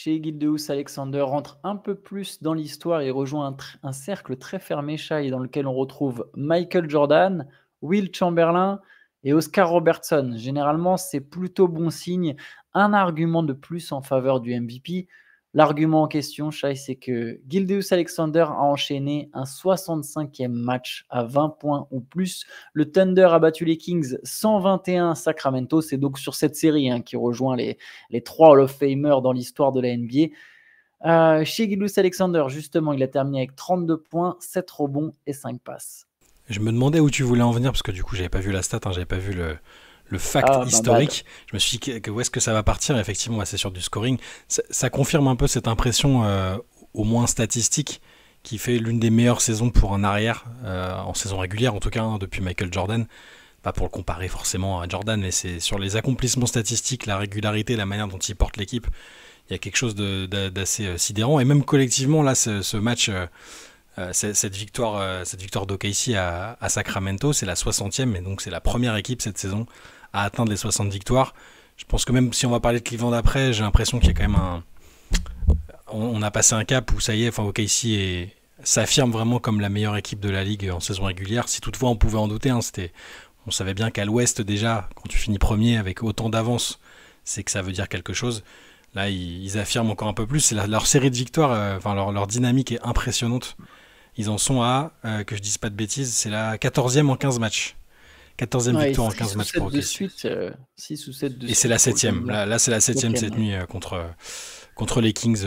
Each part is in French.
Shai Gilgeous-Alexander rentre un peu plus dans l'histoire et rejoint un cercle très fermé, Shai, dans lequel on retrouve Michael Jordan, Will Chamberlain et Oscar Robertson. Généralement, c'est plutôt bon signe. Un argument de plus en faveur du MVP. L'argument en question, Shai, c'est que Gilgeous-Alexander a enchaîné un 65e match à 20 points ou plus. Le Thunder a battu les Kings 121 à Sacramento. C'est donc sur cette série qui rejoint les 3 Hall of Famers dans l'histoire de la NBA. Shai Gilgeous-Alexander, justement, il a terminé avec 32 points, 7 rebonds et 5 passes. Je me demandais où tu voulais en venir, parce que du coup, j'avais pas vu la stat, j'avais pas vu le fact historique. Je me suis dit où est-ce que ça va partir. Effectivement, c'est sur du scoring. Ça confirme un peu cette impression, au moins statistique, qui fait l'une des meilleures saisons pour un arrière, en saison régulière en tout cas, depuis Michael Jordan. Pas pour le comparer forcément à Jordan, mais c'est sur les accomplissements statistiques, la régularité, la manière dont il porte l'équipe. Il y a quelque chose d'assez sidérant. Et même collectivement, là, ce match... cette victoire d'OKC à Sacramento, c'est la 60e, et donc c'est la première équipe cette saison à atteindre les 60 victoires. Je pense que même si on va parler de Cleveland après, j'ai l'impression qu'il y a quand même on a passé un cap où ça y est, OKC s'affirme vraiment comme la meilleure équipe de la ligue en saison régulière. Si toutefois on pouvait en douter, on savait bien qu'à l'ouest déjà, quand tu finis premier avec autant d'avance, c'est que ça veut dire quelque chose. Là, ils affirment encore un peu plus. Leur série de victoires, leur dynamique est impressionnante. Ils en sont à, que je dise pas de bêtises, c'est la 14e en 15 matchs. 14e victoire en 15 matchs pour OKC. 6 ou 7 de suite. Et c'est la 7e. Là, c'est la 7e cette nuit contre les Kings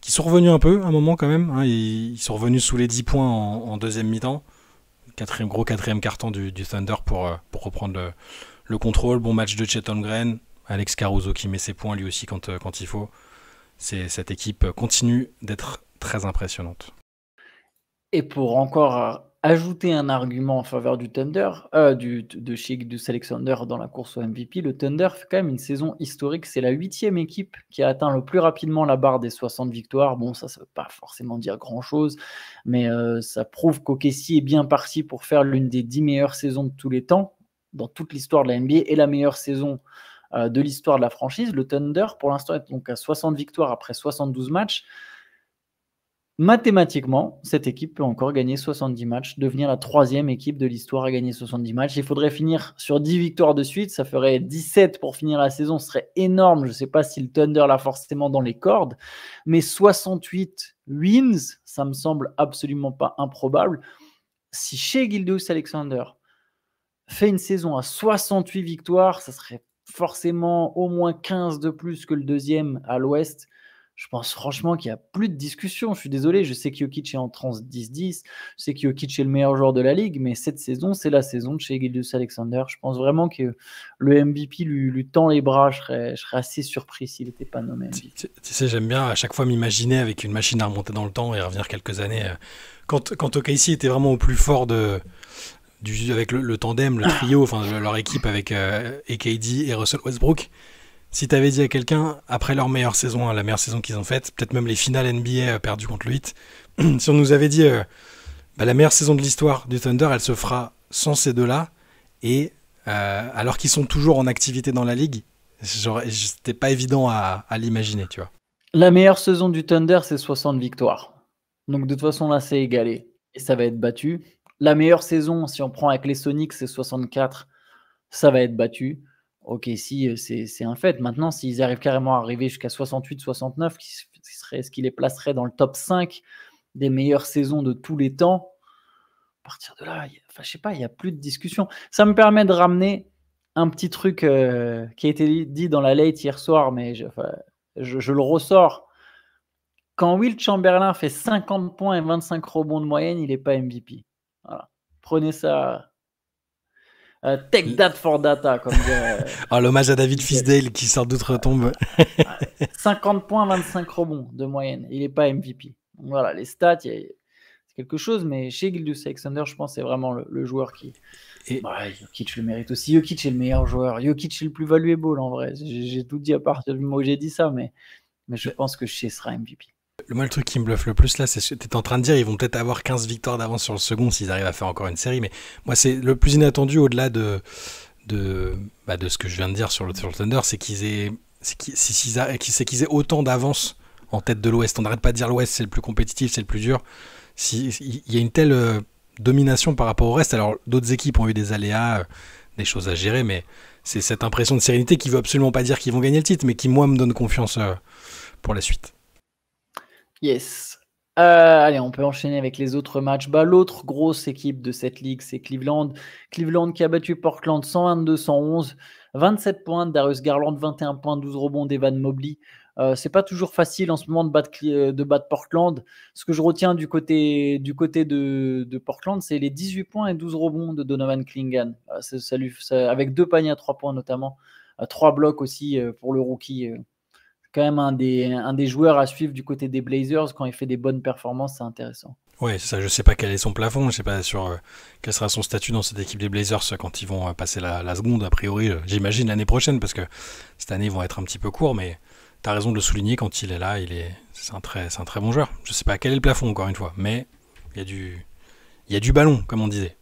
qui sont revenus un peu, un moment quand même. Ils sont revenus sous les 10 points en deuxième mi-temps. Gros quatrième quart-temps du Thunder pour reprendre le contrôle. Bon match de Chet Holmgren. Alex Caruso qui met ses points lui aussi quand il faut. Cette équipe continue d'être très impressionnante. Et pour encore ajouter un argument en faveur du Thunder, de Shai Gilgeous-Alexander dans la course au MVP, le Thunder fait quand même une saison historique. C'est la 8e équipe qui a atteint le plus rapidement la barre des 60 victoires. Bon, ça ne veut pas forcément dire grand-chose, mais ça prouve qu'OKC est bien parti pour faire l'une des 10 meilleures saisons de tous les temps, dans toute l'histoire de la NBA, et la meilleure saison de l'histoire de la franchise. Le Thunder, pour l'instant, est donc à 60 victoires après 72 matchs. Mathématiquement, cette équipe peut encore gagner 70 matchs, devenir la 3e équipe de l'histoire à gagner 70 matchs. Il faudrait finir sur 10 victoires de suite, ça ferait 17 pour finir la saison, ce serait énorme. Je ne sais pas si le Thunder l'a forcément dans les cordes, mais 68 wins, ça me semble absolument pas improbable. Si Shai Gilgeous-Alexander fait une saison à 68 victoires, ça serait forcément au moins 15 de plus que le deuxième à l'ouest. Je pense franchement qu'il n'y a plus de discussion. Je suis désolé, je sais que Jokic est en transe 10-10, je sais que Jokic est le meilleur joueur de la ligue, mais cette saison, c'est la saison de Shai Gilgeous-Alexander. Je pense vraiment que le MVP lui tend les bras. Je serais assez surpris s'il n'était pas nommé MVP. Tu sais, j'aime bien à chaque fois m'imaginer avec une machine à remonter dans le temps et revenir quelques années. Quand OKC était vraiment au plus fort avec le tandem, le trio, leur équipe avec AKD et Russell Westbrook. Si tu avais dit à quelqu'un, après leur meilleure saison, la meilleure saison qu'ils ont faite, peut-être même les finales NBA perdues contre le Heat, si on nous avait dit la meilleure saison de l'histoire du Thunder, elle se fera sans ces deux-là, et alors qu'ils sont toujours en activité dans la ligue, c'était pas évident à l'imaginer, tu vois. La meilleure saison du Thunder, c'est 60 victoires. Donc de toute façon, là, c'est égalé, et ça va être battu. La meilleure saison, si on prend avec les Sonics, c'est 64, ça va être battu. Ok, si c'est un fait. Maintenant, s'ils arrivent carrément à arriver jusqu'à 68-69, ce qui les placerait dans le top 5 des meilleures saisons de tous les temps, à partir de là, je sais pas, il n'y a plus de discussion. Ça me permet de ramener un petit truc qui a été dit dans la late hier soir, mais je le ressors. Quand Will Chamberlain fait 50 points et 25 rebonds de moyenne, il n'est pas MVP. Voilà. Prenez ça... take that for data, comme dirait... l'hommage à David Fisdale qui sort d'outre-tombe. 50 points, 25 rebonds de moyenne. Il n'est pas MVP. Donc voilà, les stats, c'est quelque chose, mais chez Gilgeous-Alexander, je pense que c'est vraiment le joueur qui... Jokic le mérite aussi. Jokic est le meilleur joueur. Jokic est le plus valuable, en vrai. J'ai tout dit à partir du moment où j'ai dit ça, mais je pense que Shai sera MVP. Le truc qui me bluffe le plus là, c'est que tu es en train de dire ils vont peut-être avoir 15 victoires d'avance sur le second s'ils arrivent à faire encore une série, mais moi c'est le plus inattendu au-delà de ce que je viens de dire sur le Thunder, c'est qu'ils aient c'est qu'ils aient autant d'avance en tête de l'Ouest. On n'arrête pas de dire l'Ouest c'est le plus compétitif, c'est le plus dur. Il y a une telle domination par rapport au reste. Alors d'autres équipes ont eu des aléas, des choses à gérer, mais c'est cette impression de sérénité qui veut absolument pas dire qu'ils vont gagner le titre, mais qui moi me donne confiance pour la suite. Yes. Allez, on peut enchaîner avec les autres matchs. L'autre grosse équipe de cette ligue, c'est Cleveland. Cleveland qui a battu Portland 122-111. 27 points de Darius Garland, 21 points, 12 rebonds d'Evan Mobley. C'est pas toujours facile en ce moment de battre Portland. Ce que je retiens du côté de Portland, c'est les 18 points et 12 rebonds de Donovan Clingan. Avec 2 paniers à 3 points notamment. 3 blocs aussi pour le rookie. Quand même un des joueurs à suivre du côté des Blazers. Quand il fait des bonnes performances, c'est intéressant. Ouais, c'est ça. Je sais pas quel est son plafond, je sais pas sur quel sera son statut dans cette équipe des Blazers quand ils vont passer la seconde, a priori, j'imagine l'année prochaine, parce que cette année ils vont être un petit peu courts, mais t'as raison de le souligner, quand il est là, c'est un très bon joueur. Je sais pas quel est le plafond, encore une fois, mais il y a du ballon, comme on disait.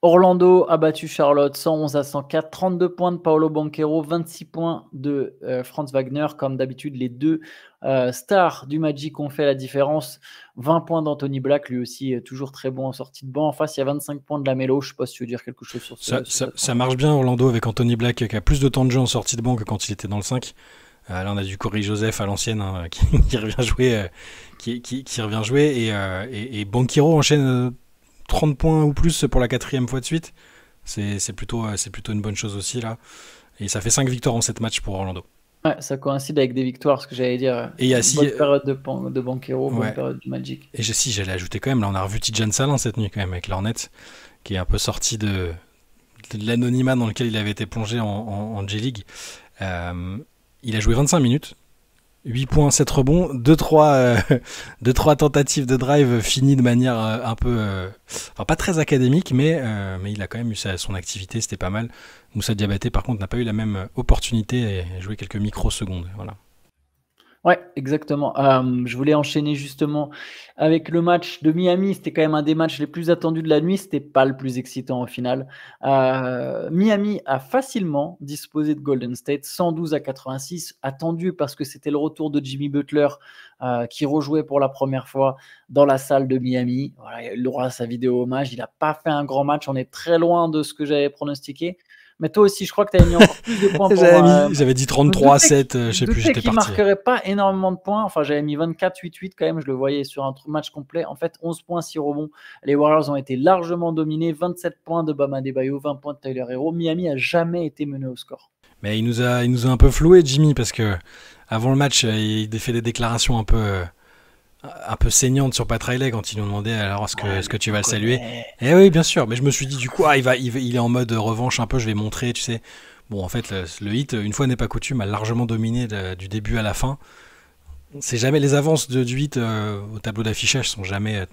Orlando a battu Charlotte 111-104, 32 points de Paolo Banchero, 26 points de Franz Wagner. Comme d'habitude, les deux stars du Magic ont fait la différence. 20 points d'Anthony Black, lui aussi toujours très bon en sortie de banc. En face, il y a 25 points de Lamelo. Je ne sais pas si tu veux dire quelque chose sur ça. Ça marche bien, Orlando, avec Anthony Black qui a plus de temps de jeu en sortie de banc que quand il était dans le 5. Là, on a du Corey Joseph à l'ancienne qui revient jouer, qui revient jouer, et Banchero enchaîne 30 points ou plus pour la 4e fois de suite. C'est plutôt une bonne chose aussi là. Et ça fait 5 victoires en 7 matchs pour Orlando. Ouais, ça coïncide avec des victoires, ce que j'allais dire. Et il y a bonne période de Banchero, bonne période du Magic. Et j'allais ajouter quand même, là on a revu Tidjane Salin cette nuit quand même avec l'Hornet, qui est un peu sorti de l'anonymat dans lequel il avait été plongé en G-League. Il a joué 25 minutes. 8 points, 7 rebonds, 2-3 tentatives de drive finies de manière un peu... enfin, pas très académique, mais il a quand même eu son activité, c'était pas mal. Moussa Diabaté, par contre, n'a pas eu la même opportunité et a joué quelques microsecondes. Voilà. Ouais, exactement. Je voulais enchaîner justement avec le match de Miami. C'était quand même un des matchs les plus attendus de la nuit. C'était pas le plus excitant au final. Miami a facilement disposé de Golden State 112-86, attendu parce que c'était le retour de Jimmy Butler qui rejouait pour la première fois dans la salle de Miami. Voilà, il aura sa vidéo hommage. Il n'a pas fait un grand match. On est très loin de ce que j'avais pronostiqué. Mais toi aussi, je crois que tu avais mis encore plus de points pour moi. J'avais dit 33-7, je sais plus, j'étais parti. Qui marquerait pas énormément de points. Enfin, j'avais mis 24-8-8 quand même, je le voyais sur un match complet. En fait, 11 points, 6 rebonds. Les Warriors ont été largement dominés. 27 points de Bam Adebayo, 20 points de Tyler Herro. Miami a jamais été mené au score. Mais il nous a un peu floué, Jimmy, parce que avant le match, il fait des déclarations un peu saignante sur Pat Riley quand ils nous demandaient alors est-ce que tu vas le saluer. Eh oui, bien sûr, mais je me suis dit du coup il est en mode revanche un peu, je vais montrer, tu sais. Bon, en fait le Heat, une fois n'est pas coutume, a largement dominé du début à la fin. C'est jamais les avances du Heat au tableau d'affichage sont jamais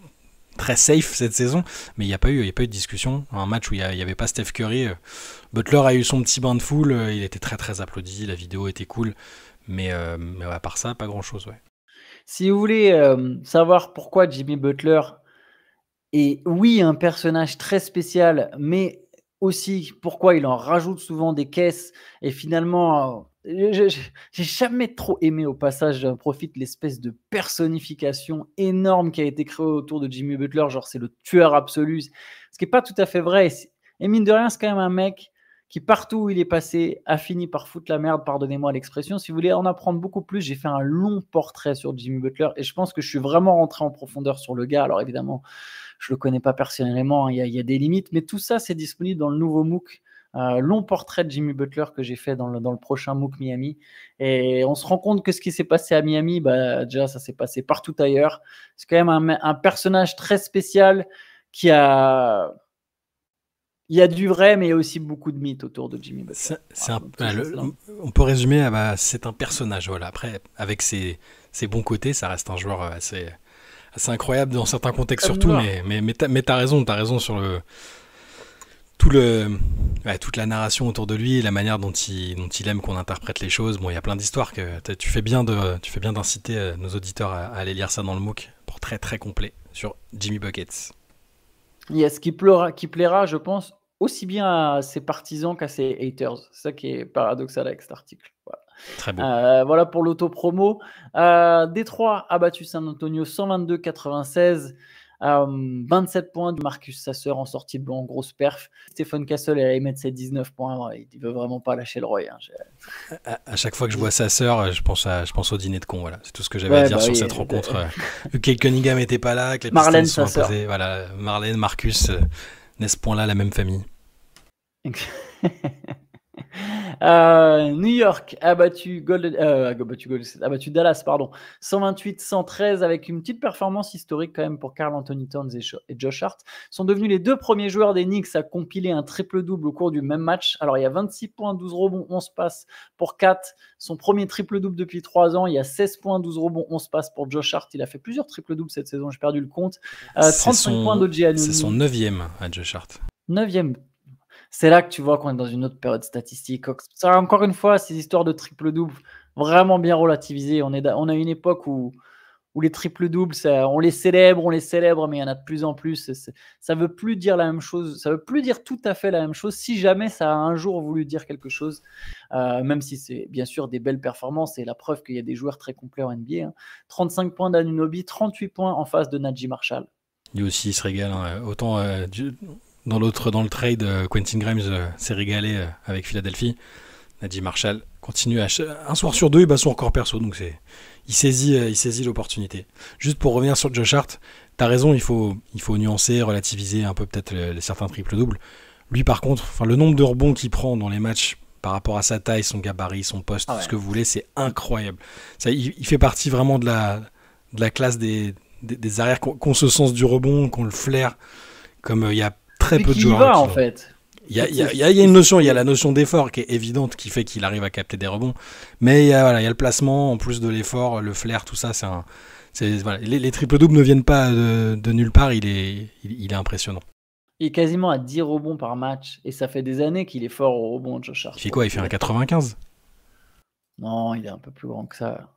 très safe cette saison, mais il n'y a pas eu de discussion. Un match où il n'y avait pas Steph Curry, Butler a eu son petit bain de foule, il était très très applaudi, la vidéo était cool, mais à part ça, pas grand chose, ouais. Si vous voulez savoir pourquoi Jimmy Butler est, oui, un personnage très spécial, mais aussi pourquoi il en rajoute souvent des caisses, et finalement, j'ai jamais trop aimé au passage, j'en profite, l'espèce de personnification énorme qui a été créée autour de Jimmy Butler, genre c'est le tueur absolu, ce qui n'est pas tout à fait vrai. Et mine de rien, c'est quand même un mec qui partout où il est passé a fini par foutre la merde, pardonnez-moi l'expression. Si vous voulez en apprendre beaucoup plus, j'ai fait un long portrait sur Jimmy Butler et je pense que je suis vraiment rentré en profondeur sur le gars. Alors évidemment, je ne le connais pas personnellement, il y a des limites, mais tout ça, c'est disponible dans le nouveau MOOC, long portrait de Jimmy Butler que j'ai fait dans le prochain MOOC Miami. Et on se rend compte que ce qui s'est passé à Miami, déjà, ça s'est passé partout ailleurs. C'est quand même un personnage très spécial qui a... Il y a du vrai, mais il y a aussi beaucoup de mythes autour de Jimmy Butler. On peut résumer, c'est un personnage. Voilà. Après, avec ses bons côtés, ça reste un joueur assez incroyable dans certains contextes surtout. Mais t'as raison sur toute la narration autour de lui et la manière dont il aime qu'on interprète les choses. Bon, il y a plein d'histoires que tu fais bien d'inciter nos auditeurs à aller lire ça dans le MOOC pour très très complet sur Jimmy Buckets. Yes, qui plaira, je pense, aussi bien à ses partisans qu'à ses haters. C'est ça qui est paradoxal avec cet article. Voilà. Très beau. Voilà pour l'auto-promo. Détroit a battu San Antonio 122-96. 27 points de Marcus Sasser en sortie de banc, en grosse perf. Stephen Castle, il allait mettre ses 19 points. Ouais, il ne veut vraiment pas lâcher le Roy. À chaque fois que je vois Sasser, je pense au dîner de con. Voilà. C'est tout ce que j'avais à dire sur cette rencontre. Que Cunningham n'était pas là, que les Pistons sont imposés. Voilà, Marlène, Marcus, n'est-ce point-là la même famille. New York a battu Dallas, 128-113 avec une petite performance historique quand même pour Karl Anthony Towns et Josh Hart. Sont devenus les 2 premiers joueurs des Knicks à compiler un triple-double au cours du même match. Alors il y a 26 points, 12 rebonds, 11 passes pour Kat, son premier triple-double depuis 3 ans. Il y a 16 points, 12 rebonds, 11 passes pour Josh Hart. Il a fait plusieurs triple-doubles cette saison, j'ai perdu le compte. 35 points d'O.J. Anunoby. C'est son 9e à Josh Hart. 9e. C'est là que tu vois qu'on est dans une autre période statistique. Ça, encore une fois, ces histoires de triple-double, vraiment bien relativisées. On a une époque où les triple-doubles, on les célèbre, mais il y en a de plus en plus. Ça ne veut plus dire la même chose. Ça ne veut plus dire tout à fait la même chose. Si jamais ça a un jour voulu dire quelque chose, même si c'est bien sûr des belles performances, et la preuve qu'il y a des joueurs très complets en NBA. 35 points d'Anunoby, 38 points en face de Naji Marshall. Lui aussi, il se régale. Autant... Dans le trade, Quentin Grimes s'est régalé avec Philadelphie. Naji Marshall continue un soir sur 2, il bat son record perso, donc il saisit l'opportunité. Juste pour revenir sur Josh Hart, t'as raison, il faut nuancer, relativiser un peu peut-être certains triples-doubles. Lui par contre, le nombre de rebonds qu'il prend dans les matchs par rapport à sa taille, son gabarit, son poste, tout ce que vous voulez, c'est incroyable. Il fait partie vraiment de la classe des arrières qui ont ce sens du rebond, qui ont le flair, comme il y a très peu de joueurs. En fait. Il y a une notion, il y a la notion d'effort qui est évidente, qui fait qu'il arrive à capter des rebonds. Mais il y a le placement, en plus de l'effort, le flair, tout ça. Les triple-doubles ne viennent pas de nulle part. Il est impressionnant. Il est quasiment à 10 rebonds par match. Et ça fait des années qu'il est fort au rebond, Josh Hart. Il fait quoi ? Il fait un 95 ? Non, il est un peu plus grand que ça.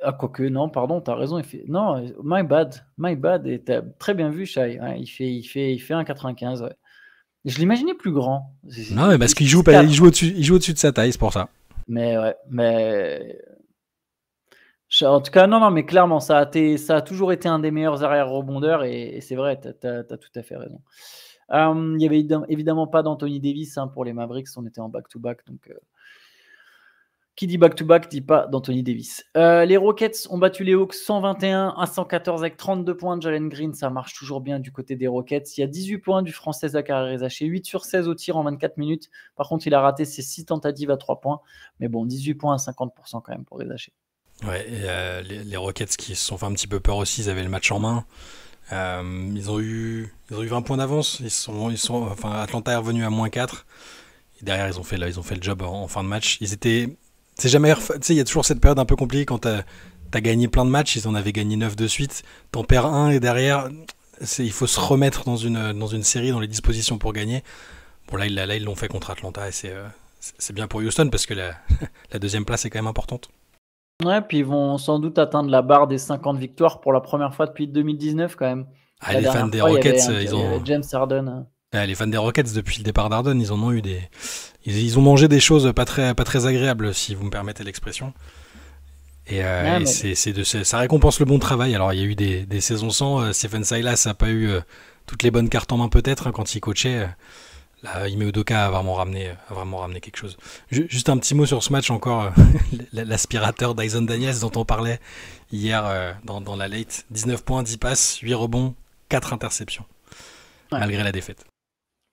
Ah, quoique, non, pardon, t'as raison. Il fait... Non, my bad. Et t'as très bien vu, Shai. Ouais, il fait un 95, ouais. Je l'imaginais plus grand. Non, mais parce qu'il joue au-dessus de sa taille, c'est pour ça. Mais ouais, en tout cas, non, mais clairement, ça a toujours été un des meilleurs arrière-rebondeurs et c'est vrai, t'as tout à fait raison. Il n'y avait évidemment pas d'Anthony Davis pour les Mavericks, on était en back-to-back, donc... Qui dit back-to-back dit pas d'Anthony Davis. Les Rockets ont battu les Hawks 121-114 avec 32 points de Jalen Green. Ça marche toujours bien du côté des Rockets. Il y a 18 points du Français Zachary Rezaché, 8 sur 16 au tir en 24 minutes. Par contre, il a raté ses 6 tentatives à 3 points. Mais bon, 18 points à 50% quand même pour Rezaché. Ouais, et les Rockets qui se sont fait un petit peu peur aussi, ils avaient le match en main. Ils ont eu 20 points d'avance. Atlanta est revenu à -4. Et derrière, ils ont fait le job en fin de match. C'est jamais, il y a toujours cette période un peu compliquée quand t'as gagné plein de matchs, ils en avaient gagné 9 de suite, t'en perds un et derrière, il faut se remettre dans une série, dans les dispositions pour gagner. Bon là ils l'ont fait contre Atlanta et c'est bien pour Houston parce que la deuxième place est quand même importante. Ouais, puis ils vont sans doute atteindre la barre des 50 victoires pour la première fois depuis 2019 quand même. Les fans des Rockets, ils ont James Harden. Les fans des Rockets, depuis le départ d'Harden, ils en ont eu ils ont mangé des choses pas très agréables, si vous me permettez l'expression. Et ça récompense le bon travail. Alors, il y a eu des saisons sans. Stephen Silas n'a pas eu toutes les bonnes cartes en main, peut-être, quand il coachait. Là, Ime Udoka a vraiment ramené quelque chose. Juste un petit mot sur ce match encore. L'aspirateur Dyson Daniels dont on parlait hier dans la late. 19 points, 10 passes, 8 rebonds, 4 interceptions. Ouais. Malgré la défaite.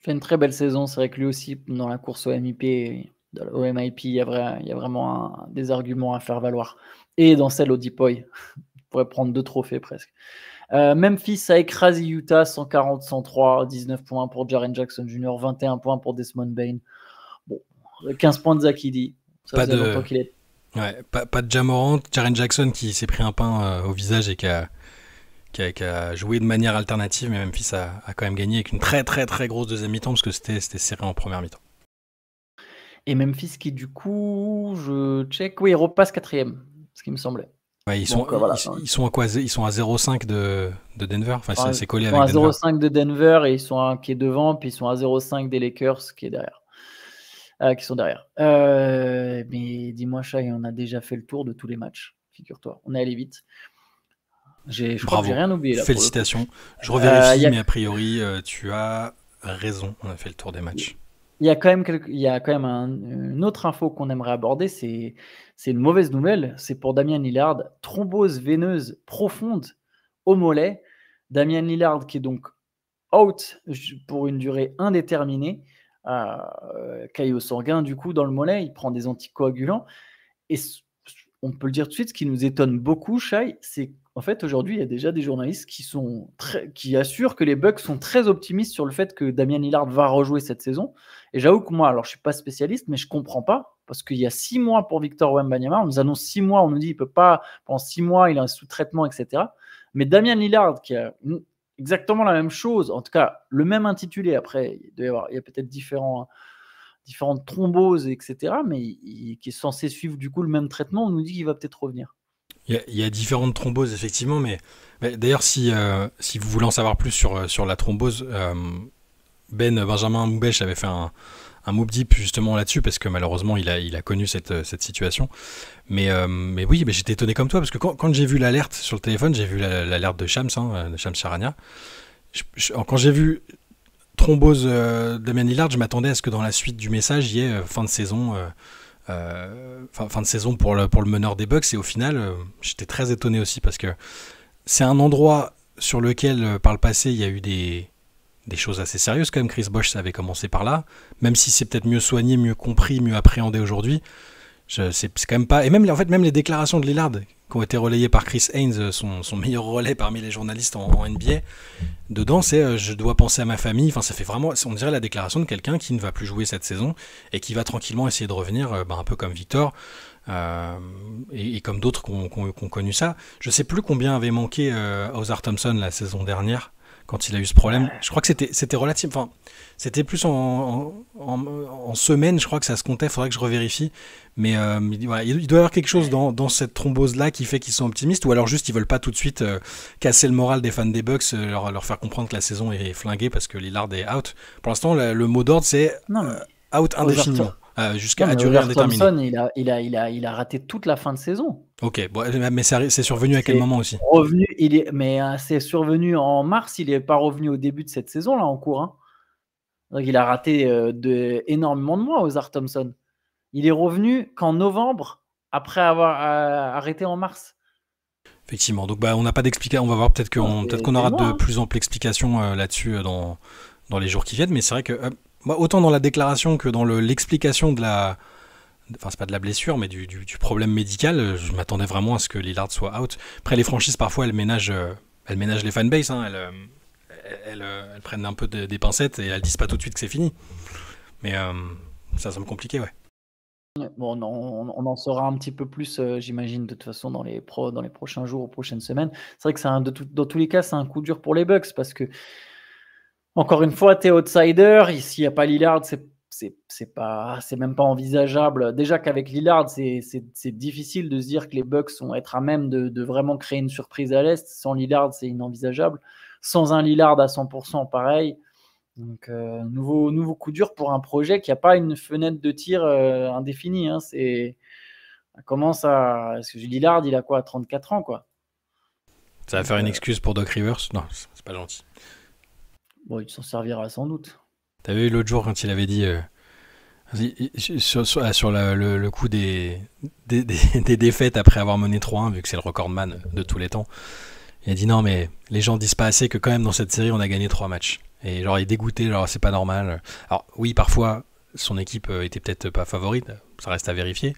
Il fait une très belle saison. C'est vrai que lui aussi, dans la course au MIP, il y a vraiment des arguments à faire valoir. Et dans celle au Depoy, il pourrait prendre 2 trophées presque. Memphis a écrasé Utah 140-103, 19 points pour Jaren Jackson Jr., 21 points pour Desmond Bane. Bon, 15 points de Zach Edey. Pas de Ja Morant, Jaren Jackson qui s'est pris un pain au visage et qui a joué de manière alternative, mais Memphis a quand même gagné avec une très très très grosse deuxième mi-temps parce que c'était serré en première mi-temps. Et Memphis qui du coup, je check, oui, il repasse 4e, ce qui me semblait. Ouais, ils sont à quoi ? Ils sont à 0,5 de Denver. Enfin, c'est collé avec Denver. Ils sont à 0,5 de Denver et ils sont qui est devant, puis ils sont à 0,5 des Lakers qui est derrière. qui sont derrière. Mais dis-moi, Shai, on a déjà fait le tour de tous les matchs, figure-toi. On est allé vite. Je crois que j'ai rien oublié là. Félicitations. Je revérifie, mais a priori, tu as raison. On a fait le tour des matchs. Il y a quand même une autre info qu'on aimerait aborder, c'est une mauvaise nouvelle. C'est pour Damian Lillard, thrombose veineuse profonde au mollet. Damian Lillard qui est donc out pour une durée indéterminée, caillot sanguin du coup dans le mollet, il prend des anticoagulants. Et on peut le dire tout de suite, ce qui nous étonne beaucoup, Shai, c'est qu'en fait aujourd'hui il y a déjà des journalistes qui assurent que les Bucks sont très optimistes sur le fait que Damian Lillard va rejouer cette saison. Et j'avoue que moi, alors je suis pas spécialiste, mais je comprends pas, parce qu'il y a 6 mois pour Victor Wembanyama, on nous annonce 6 mois, on nous dit il peut pas, pendant 6 mois il est sous traitement, etc. Mais Damian Lillard qui a exactement la même chose, en tout cas le même intitulé, après il y a peut-être différentes thromboses, etc., mais qui est censé suivre du coup le même traitement, on nous dit qu'il va peut-être revenir. Il y a différentes thromboses, effectivement, mais d'ailleurs, si vous voulez en savoir plus sur la thrombose, Benjamin Moubèche avait fait un mob deep justement là-dessus, parce que malheureusement, il a connu cette situation. Mais oui, j'étais étonné comme toi, parce que quand j'ai vu l'alerte sur le téléphone, j'ai vu l'alerte de Shams, de Shams Charania. Quand j'ai vu thrombose Damian Lillard, je m'attendais à ce que dans la suite du message, il y ait fin de saison pour le meneur des Bucks, et au final j'étais très étonné aussi, parce que c'est un endroit sur lequel par le passé il y a eu des choses assez sérieuses quand même. Chris Bosh, ça avait commencé par là, même si c'est peut-être mieux soigné, mieux compris, mieux appréhendé aujourd'hui. C'est quand même pas. Et même les déclarations de Lillard qui ont été relayées par Chris Haynes, son meilleur relais parmi les journalistes en NBA, dedans c'est je dois penser à ma famille. Enfin, ça fait vraiment, on dirait la déclaration de quelqu'un qui ne va plus jouer cette saison et qui va tranquillement essayer de revenir, un peu comme Victor et comme d'autres qui ont connu ça. Je sais plus combien avait manqué Ausar Thompson la saison dernière quand il a eu ce problème. Je crois que c'était relatif. Enfin, c'était plus en semaine, je crois que ça se comptait. Il faudrait que je revérifie. Mais voilà, il doit y avoir quelque chose dans cette thrombose-là qui fait qu'ils sont optimistes, ou alors juste ils veulent pas tout de suite casser le moral des fans des Bucks, leur faire comprendre que la saison est flinguée parce que Lillard est out. Pour l'instant, le mot d'ordre, c'est out indéfiniment. Jusqu'à durée indéterminée. Thompson, il a raté toute la fin de saison. Ok, bon, mais c'est survenu à quel moment aussi? C'est survenu en mars, il n'est pas revenu au début de cette saison là en cours. Hein. Donc il a raté énormément de mois, Ausar Thompson. Il est revenu qu'en novembre, après avoir arrêté en mars. Effectivement, donc on n'a pas d'explication. On va voir, peut-être qu'on aura de plus amples explications là-dessus dans les jours qui viennent, mais c'est vrai que autant dans la déclaration que dans l'explication de la... Enfin, c'est pas de la blessure, mais du problème médical, je m'attendais vraiment à ce que Lillard soit out. Après, les franchises, parfois, elles ménagent les fanbases, hein, elles prennent un peu des pincettes et elles disent pas tout de suite que c'est fini. Mais ça semble compliqué, ouais. Bon, on en saura un petit peu plus, j'imagine, de toute façon, dans les prochains jours ou prochaines semaines. C'est vrai que dans tous les cas, c'est un coup dur pour les Bucks, parce que, encore une fois, t'es outsider. S'il n'y a pas Lillard, c'est même pas envisageable. Déjà qu'avec Lillard, c'est difficile de se dire que les Bucks vont être à même de vraiment créer une surprise à l'Est. Sans Lillard, c'est inenvisageable. Sans un Lillard à 100%, pareil. Donc, nouveau coup dur pour un projet qui n'a pas une fenêtre de tir indéfinie. Hein. Parce que Lillard, il a quoi, 34 ans, quoi. Ça va faire une excuse pour Doc Rivers? Non, c'est pas gentil. Bon, il s'en servira sans doute. T'as vu l'autre jour quand il avait dit sur le coup des défaites après avoir mené 3-1, vu que c'est le recordman de tous les temps, il a dit non, mais les gens disent pas assez que quand même dans cette série on a gagné 3 matchs. Et genre il est dégoûté, genre c'est pas normal. Alors oui, parfois son équipe était peut-être pas favorite, ça reste à vérifier,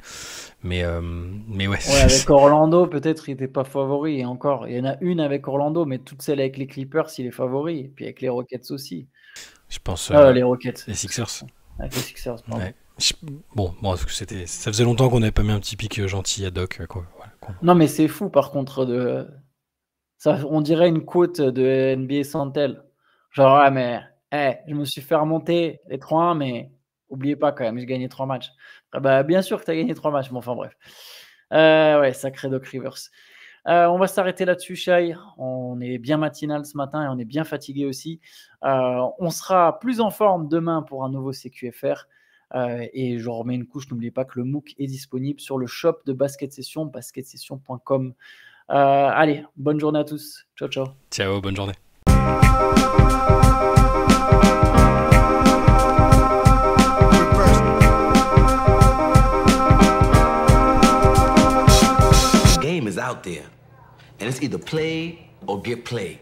mais ouais. Ouais, avec Orlando peut-être il était pas favori, et encore il y en a une avec Orlando, mais toutes celles avec les Clippers il est favori, et puis avec les Rockets aussi. Je pense les Rockets, les Sixers. Avec les Sixers, pardon. Ouais. Bon, ça faisait longtemps qu'on n'avait pas mis un petit pic gentil à Doc, quoi. Voilà. Non, mais c'est fou par contre ça, on dirait une quote de NBA Santel. Genre, mais je me suis fait remonter les 3-1, mais oubliez pas quand même, j'ai gagné 3 matchs. Bien sûr que tu as gagné 3 matchs, mais enfin bref. Ouais, sacré Doc Rivers. On va s'arrêter là-dessus, Shai. On est bien matinal ce matin et on est bien fatigué aussi. On sera plus en forme demain pour un nouveau CQFR. Et je remets une couche, n'oubliez pas que le MOOC est disponible sur le shop de Basket Session, basketsession.com. Allez, bonne journée à tous. Ciao, ciao. Ciao, bonne journée. The game is out there, and it's either play or get played.